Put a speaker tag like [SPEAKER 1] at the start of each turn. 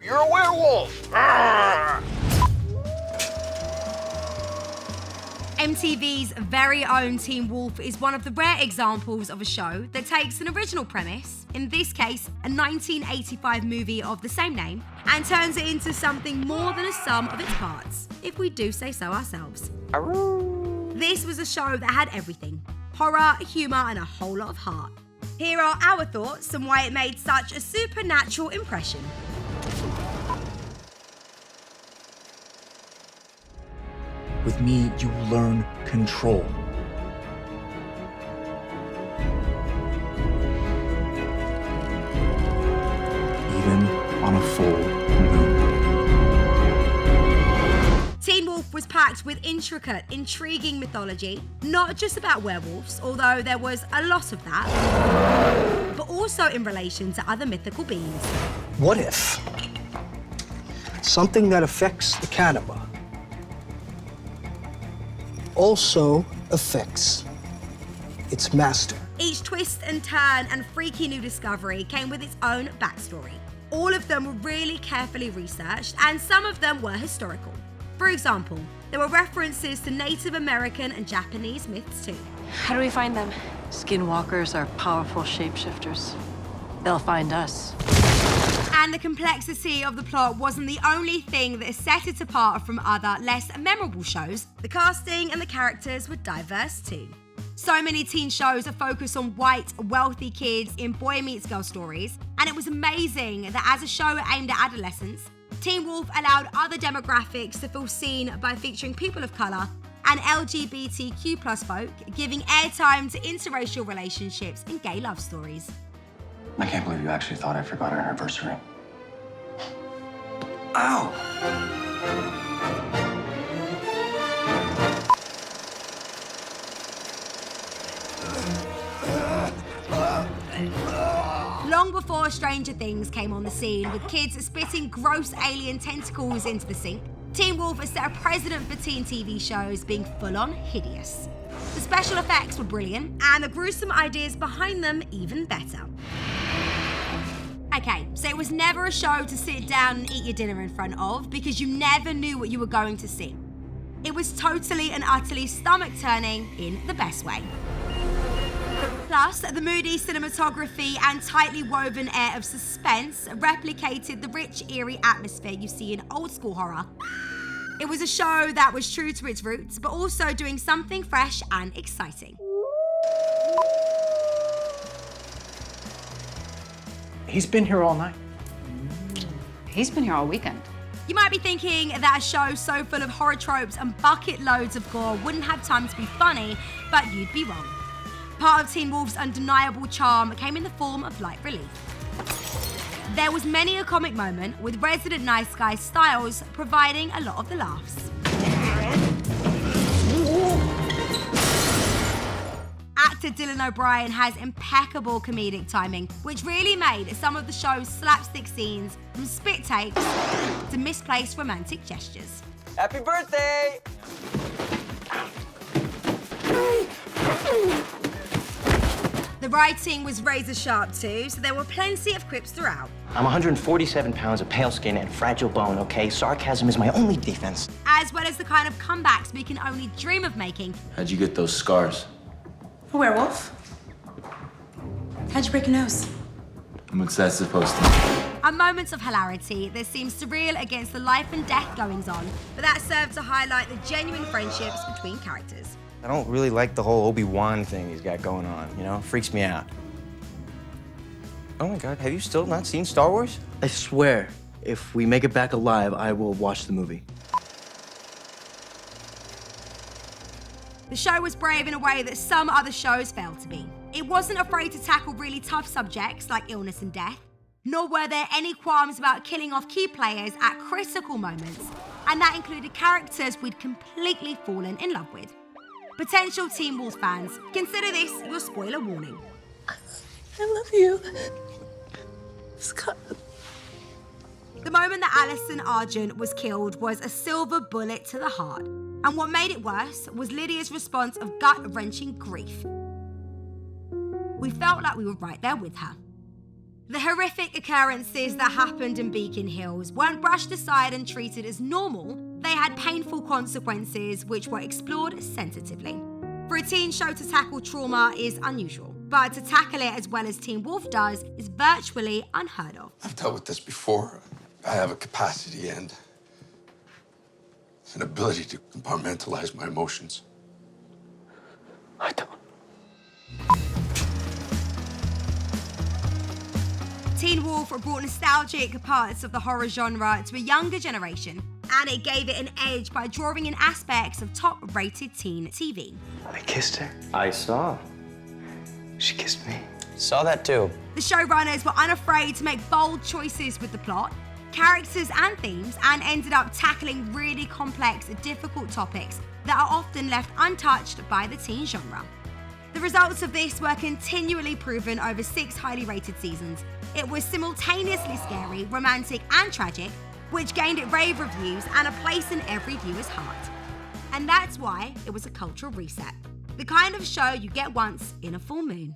[SPEAKER 1] You're a werewolf! Arrgh!
[SPEAKER 2] MTV's very own Teen Wolf is one of the rare examples of a show that takes an original premise, in this case, a 1985 movie of the same name, and turns it into something more than a sum of its parts, if we do say so ourselves. This was a show that had everything: horror, humour, and a whole lot of heart. Here are our thoughts on why it made such a supernatural impression.
[SPEAKER 3] With me, you learn control. Even on a full moon.
[SPEAKER 2] Teen Wolf was packed with intricate, intriguing mythology, not just about werewolves, although there was a lot of that, but also in relation to other mythical beings.
[SPEAKER 4] What if something that affects the cannibal also affects its master?
[SPEAKER 2] Each twist and turn and freaky new discovery came with its own backstory. All of them were really carefully researched, and some of them were historical. For example, there were references to Native American and Japanese myths too.
[SPEAKER 5] How do we find them? Skinwalkers are powerful shapeshifters. They'll find us.
[SPEAKER 2] And the complexity of the plot wasn't the only thing that set it apart from other, less memorable shows. The casting and the characters were diverse too. So many teen shows are focused on white, wealthy kids in boy meets girl stories, and it was amazing that as a show aimed at adolescents, Teen Wolf allowed other demographics to feel seen by featuring people of colour and LGBTQ+ folk, giving airtime to interracial relationships and gay love stories.
[SPEAKER 6] I can't believe you actually thought I forgot our anniversary. Ow!
[SPEAKER 2] Long before Stranger Things came on the scene, with kids spitting gross alien tentacles into the sink, Teen Wolf has set a precedent for teen TV shows being full-on hideous. The special effects were brilliant, and the gruesome ideas behind them even better. Okay, so it was never a show to sit down and eat your dinner in front of, because you never knew what you were going to see. It was totally and utterly stomach-turning in the best way. Plus, the moody cinematography and tightly woven air of suspense replicated the rich, eerie atmosphere you see in old-school horror. It was a show that was true to its roots, but also doing something fresh and exciting.
[SPEAKER 7] He's been here all night.
[SPEAKER 8] He's been here all weekend.
[SPEAKER 2] You might be thinking that a show so full of horror tropes and bucket loads of gore wouldn't have time to be funny, but you'd be wrong. Part of Teen Wolf's undeniable charm came in the form of light relief. There was many a comic moment, with resident nice guy Styles providing a lot of the laughs. Actor Dylan O'Brien has impeccable comedic timing, which really made some of the show's slapstick scenes from spit takes to misplaced romantic gestures.
[SPEAKER 7] Happy birthday!
[SPEAKER 2] The writing was razor sharp too, so there were plenty of quips throughout.
[SPEAKER 9] I'm 147 pounds of pale skin and fragile bone, okay? Sarcasm is my only defense.
[SPEAKER 2] As well as the kind of comebacks we can only dream of making.
[SPEAKER 6] How'd you get those scars?
[SPEAKER 8] A werewolf? How'd you break your nose?
[SPEAKER 6] And what's that supposed to mean?
[SPEAKER 2] And moments of hilarity that seems surreal against the life and death goings on, but that served to highlight the genuine friendships between characters.
[SPEAKER 9] I don't really like the whole Obi-Wan thing he's got going on, you know? Freaks me out. Oh my God, have you still not seen Star Wars?
[SPEAKER 10] I swear, if we make it back alive, I will watch the movie.
[SPEAKER 2] The show was brave in a way that some other shows failed to be. It wasn't afraid to tackle really tough subjects like illness and death, nor were there any qualms about killing off key players at critical moments, and that included characters we'd completely fallen in love with. Potential Teen Wolf fans, consider this your spoiler warning.
[SPEAKER 5] I love you, Scott.
[SPEAKER 2] The moment that Alison Argent was killed was a silver bullet to the heart. And what made it worse was Lydia's response of gut-wrenching grief. We felt like we were right there with her. The horrific occurrences that happened in Beacon Hills weren't brushed aside and treated as normal. They had painful consequences which were explored sensitively. For a teen show to tackle trauma is unusual, but to tackle it as well as Teen Wolf does is virtually unheard of.
[SPEAKER 1] I've dealt with this before. I have a capacity and an ability to compartmentalize my emotions.
[SPEAKER 10] I don't.
[SPEAKER 2] Teen Wolf brought nostalgic parts of the horror genre to a younger generation, and it gave it an edge by drawing in aspects of top-rated teen TV.
[SPEAKER 10] I kissed her.
[SPEAKER 9] I saw.
[SPEAKER 10] She kissed me.
[SPEAKER 9] Saw that too.
[SPEAKER 2] The showrunners were unafraid to make bold choices with the plot, characters and themes, and ended up tackling really complex, difficult topics that are often left untouched by the teen genre. The results of this were continually proven over 6 highly rated seasons. It was simultaneously scary, romantic, and tragic, which gained it rave reviews and a place in every viewer's heart. And that's why it was a cultural reset. The kind of show you get once in a full moon.